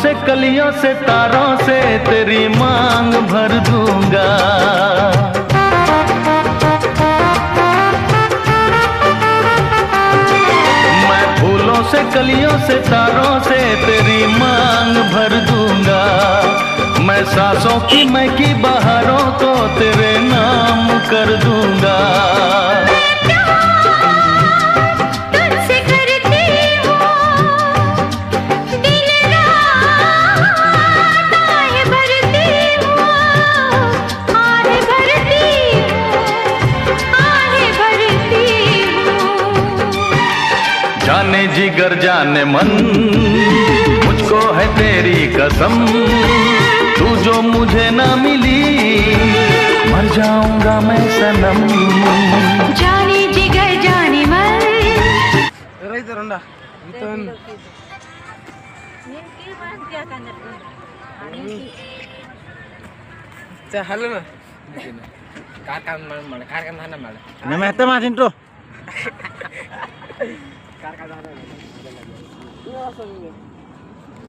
से कलियों से तारों से तेरी मांग भर दूंगा। मैं फूलों से कलियों से तारों से तेरी मांग भर दूंगा। मैं सांसों की महकी बहारों को तेरे नाम कर दूंगा। जाने जिगर जाने मन मुझको है तेरी कसम, तू जो मुझे ना मिली मर जाऊंगा मैं सनम। जाने जिगर जाने मन halo na karkan mana mal nama itu masin tuh karkan mana